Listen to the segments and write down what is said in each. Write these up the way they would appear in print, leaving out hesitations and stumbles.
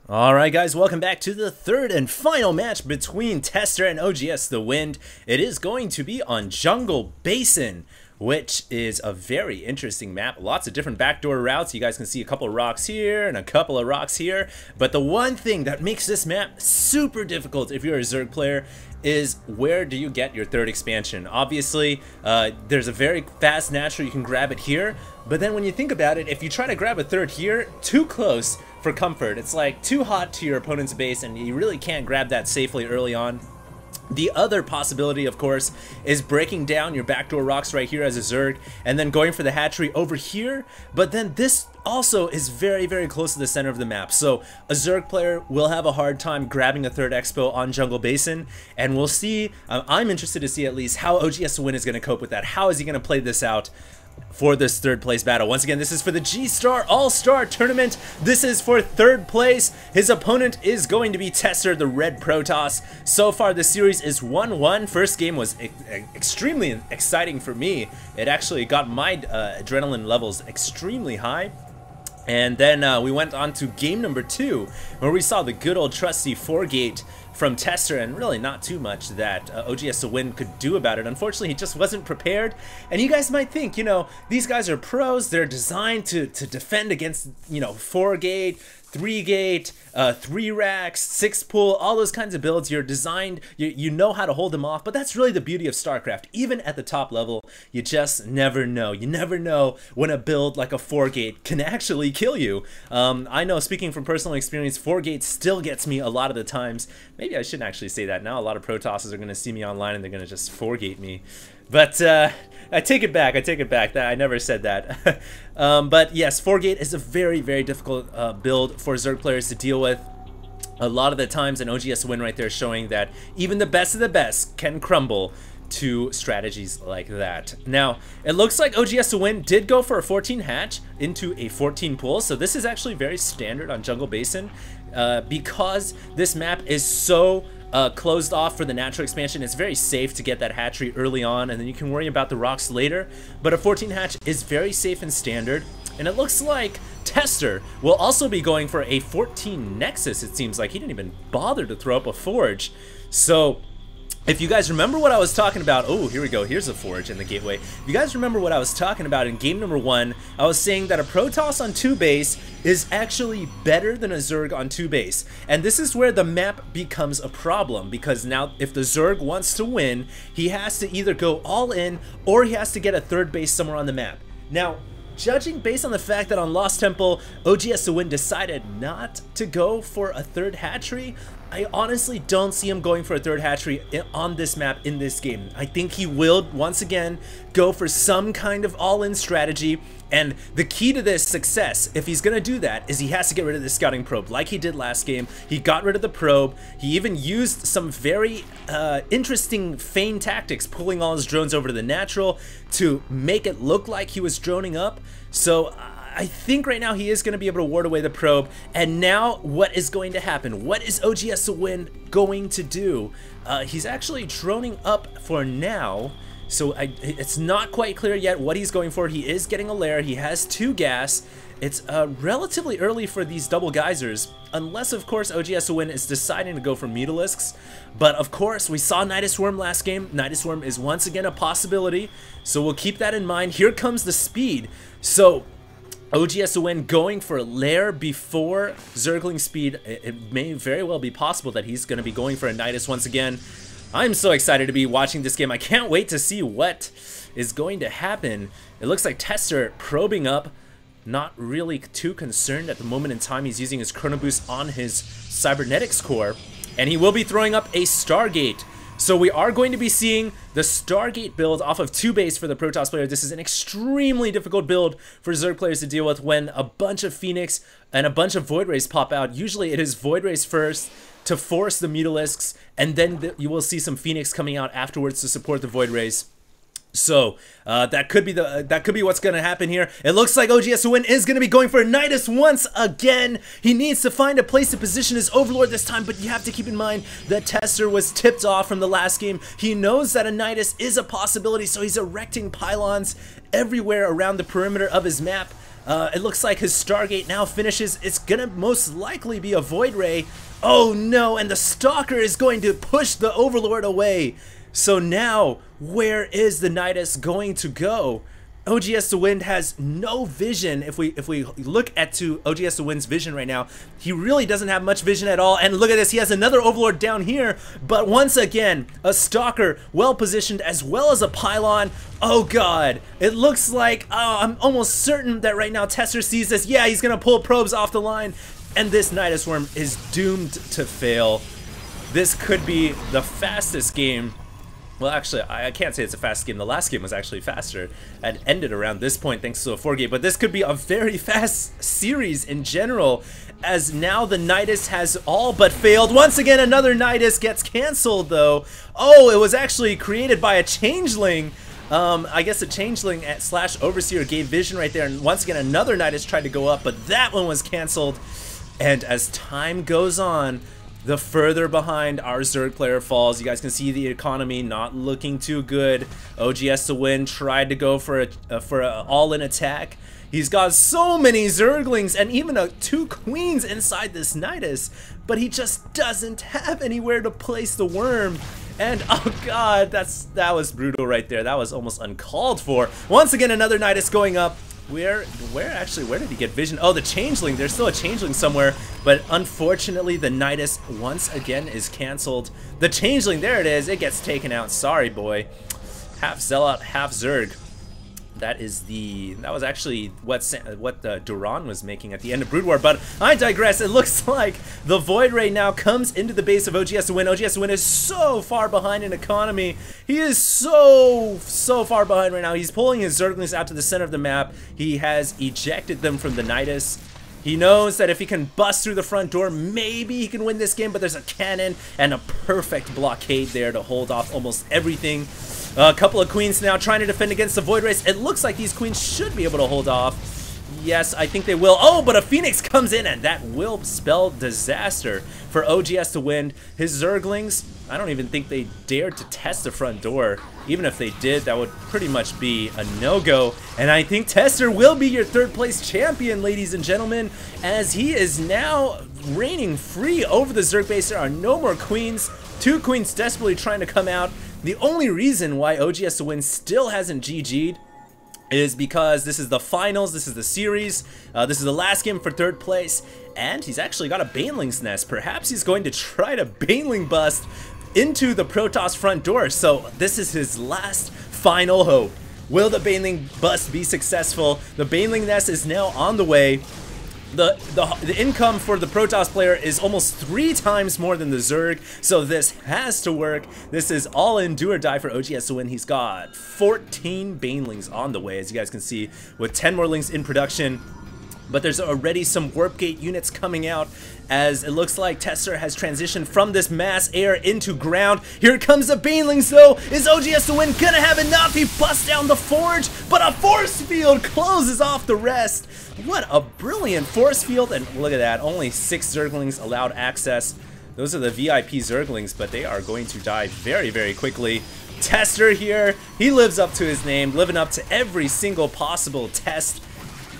Alright guys, welcome back to the third and final match between Tester and OgS.TheWind. It is going to be on Jungle Basin, which is a very interesting map. Lots of different backdoor routes. You guys can see a couple of rocks here and a couple of rocks here. But the one thing that makes this map super difficult if you're a Zerg player is where do you get your third expansion? Obviously, there's a very fast natural, you can grab it here. But then when you think about it, if you try to grab a third here, too close for comfort. It's like too hot to your opponent's base and you really can't grab that safely early on. The other possibility, of course, is breaking down your backdoor rocks right here as a Zerg and then going for the hatchery over here. But then this also is very, very close to the center of the map. So a Zerg player will have a hard time grabbing a third expo on Jungle Basin. And we'll see, I'm interested to see at least how OgS.TheWind is going to cope with that. How is he going to play this out for this third place battle? Once again, this is for the G-Star All-Star Tournament. This is for third place. His opponent is going to be Tester, the Red Protoss. So far, the series is 1-1. First game was extremely exciting for me. It actually got my adrenaline levels extremely high. And then we went on to game number 2, where we saw the good old trusty 4-gate from Tester, and really not too much that OgS.TheWind could do about it. Unfortunately, he just wasn't prepared. And you guys might think, you know, these guys are pros. They're designed to defend against, you know, 4-gate, 3-gate, 3 racks, 6 pull, all those kinds of builds. You're designed, you know how to hold them off. But that's really the beauty of StarCraft. Even at the top level, you just never know. You never know when a build like a 4-gate can actually kill you. I know, speaking from personal experience, 4-gate still gets me a lot of the times. Maybe I shouldn't actually say that now. A lot of Protosses are going to see me online and they're going to just 4-gate me. But I take it back. I take it back. I never said that. But yes, 4-gate is a very, very difficult build for Zerg players to deal with. A lot of the times, an OgS.TheWind right there showing that even the best of the best can crumble to strategies like that. Now, it looks like OgS.TheWind did go for a 14 hatch into a 14 pull, so this is actually very standard on Jungle Basin because this map is so closed off for the natural expansion. It's very safe to get that hatchery early on, and then you can worry about the rocks later. But a 14 hatch is very safe and standard, and it looks like Tester will also be going for a 14 Nexus. It seems like he didn't even bother to throw up a forge. So if you guys remember what I was talking about, oh, here we go, here's a forge in the gateway. If you guys remember what I was talking about in game number 1, I was saying that a Protoss on 2 base is actually better than a Zerg on 2 base. And this is where the map becomes a problem, because now if the Zerg wants to win, he has to either go all in or he has to get a third base somewhere on the map. Now, judging based on the fact that on Lost Temple, OgS.TheWind decided not to go for a third hatchery, I honestly don't see him going for a third hatchery on this map in this game. I think he will, once again, go for some kind of all-in strategy. And the key to this success, if he's going to do that, is he has to get rid of the scouting probe like he did last game. He got rid of the probe. He even used some very interesting feign tactics, pulling all his drones over to the natural to make it look like he was droning up. So I think right now he is going to be able to ward away the probe. And now what is going to happen? What is OgS.TheWind going to do? He's actually droning up for now. So it's not quite clear yet what he's going for. He is getting a lair. He has 2 gas. It's relatively early for these double geysers, unless of course OgS.TheWind is deciding to go for Mutalisks. But of course, we saw Nidus Worm last game. Nidus Worm is once again a possibility, so we'll keep that in mind. Here comes the speed. So OgS.TheWind going for a lair before Zergling speed. It may very well be possible that he's going to be going for a Nidus once again. I'm so excited to be watching this game. I can't wait to see what is going to happen. It looks like Tester probing up, not really too concerned at the moment in time. He's using his Chrono Boost on his Cybernetics core, and he will be throwing up a Stargate. So we are going to be seeing the Stargate build off of 2 base for the Protoss player. This is an extremely difficult build for Zerg players to deal with when a bunch of Phoenix and a bunch of Void Rays pop out. Usually it is Void Rays first to force the Mutalisks, and then you will see some Phoenix coming out afterwards to support the Void Rays. So that could be what's going to happen here. It looks like OgS.TheWind is going to be going for a Nidus once again. He needs to find a place to position his Overlord this time, but you have to keep in mind that Tester was tipped off from the last game. He knows that a Nidus is a possibility, so he's erecting pylons everywhere around the perimeter of his map. It looks like his Stargate now finishes. It's gonna most likely be a Void Ray. Oh no, and the Stalker is going to push the Overlord away. So now, where is the Nidus going to go? OgS.TheWind has no vision. If we look at OgS.TheWind's vision right now, he really doesn't have much vision at all. And look at this, he has another Overlord down here, but once again, a Stalker well positioned as well as a Pylon. Oh god, it looks like, I'm almost certain that right now Tester sees this. Yeah, he's gonna pull probes off the line, and this Nidus Worm is doomed to fail. This could be the fastest game. Well, actually, I can't say it's a fast game. The last game was actually faster and ended around this point thanks to a 4-gate. But this could be a very fast series in general, as now the Nidus has all but failed. Once again, another Nidus gets canceled, though. Oh, it was actually created by a Changeling. I guess a Changeling / Overseer gave vision right there. And once again, another Nidus tried to go up, but that one was canceled. And as time goes on, the further behind our Zerg player falls. You guys can see the economy not looking too good. OgS.TheWind tried to go for a all-in attack. He's got so many Zerglings and even 2 queens inside this Nidus, but he just doesn't have anywhere to place the worm. And oh god, that was brutal right there. That was almost uncalled for. Once again, another Nidus going up. Where did he get vision? Oh, the Changeling. There's still a Changeling somewhere, but unfortunately the Nidus once again is canceled. The Changeling, there it is. It gets taken out. Sorry, boy. Half Zealot, half Zerg. That was actually what Duran was making at the end of Brood War, but I digress. It looks like the Void Ray now comes into the base of OgS.TheWind. OgS.TheWind is so far behind in economy. He is so far behind right now. He's pulling his Zerglings out to the center of the map. He has ejected them from the Nidus. He knows that if he can bust through the front door, maybe he can win this game, but there's a cannon and a perfect blockade there to hold off almost everything. A couple of queens now trying to defend against the Void Race. It looks like these queens should be able to hold off. Yes, I think they will. Oh, but a Phoenix comes in, and that will spell disaster for OgS.TheWind. His Zerglings, I don't even think they dared to test the front door. Even if they did, that would pretty much be a no-go. And I think Tester will be your 3rd place champion, ladies and gentlemen, as he is now reigning free over the Zerg base. There are no more queens. 2 queens desperately trying to come out. The only reason why OgS.TheWind still hasn't GG'd is because this is the finals, this is the series, this is the last game for 3rd place, and he's actually got a Baneling's Nest. Perhaps he's going to try to Baneling bust into the Protoss front door, so this is his last final hope. Will the Baneling bust be successful? The Baneling Nest is now on the way. The income for the Protoss player is almost 3 times more than the Zerg, so this has to work. This is all in do or die for OgS.TheWind. He's got 14 Banelings on the way, as you guys can see, with 10 more lings in production. But there's already some Warp Gate units coming out, as it looks like Tester has transitioned from this mass air into ground. Here comes the Banelings, though. Is OgS.TheWind gonna have enough? He busts down the forge, but a force field closes off the rest. What a brilliant force field, and look at that, only 6 Zerglings allowed access. Those are the VIP Zerglings, but they are going to die very, very quickly. Tester here, he lives up to his name, living up to every single possible test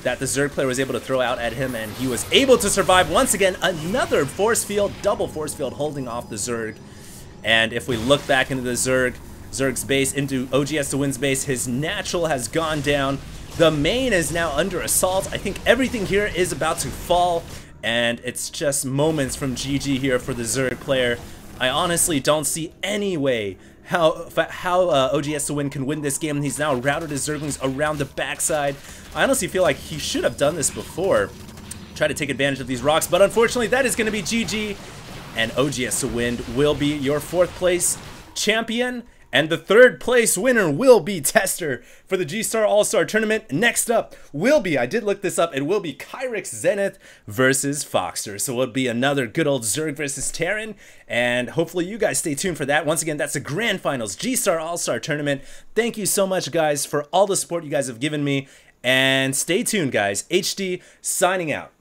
that the Zerg player was able to throw out at him, and he was able to survive. Once again, another force field, double force field holding off the Zerg. And if we look back into the Zerg's base, into OgS.TheWind's base, his natural has gone down. The main is now under assault. I think everything here is about to fall, and it's just moments from GG here for the Zerg player. I honestly don't see any way how OgS.TheWind can win this game. He's now routed his Zerglings around the backside. I honestly feel like he should have done this before. Try to take advantage of these rocks, but unfortunately that is going to be GG. And OgS.TheWind will be your 4th place champion. And the 3rd place winner will be Tester for the G-Star All-Star Tournament. Next up will be, I did look this up, it will be Kyrix Zenith versus Foxter. So it'll be another good old Zerg versus Terran. And hopefully you guys stay tuned for that. Once again, that's the Grand Finals G-Star All-Star Tournament. Thank you so much, guys, for all the support you guys have given me. And stay tuned, guys. HD signing out.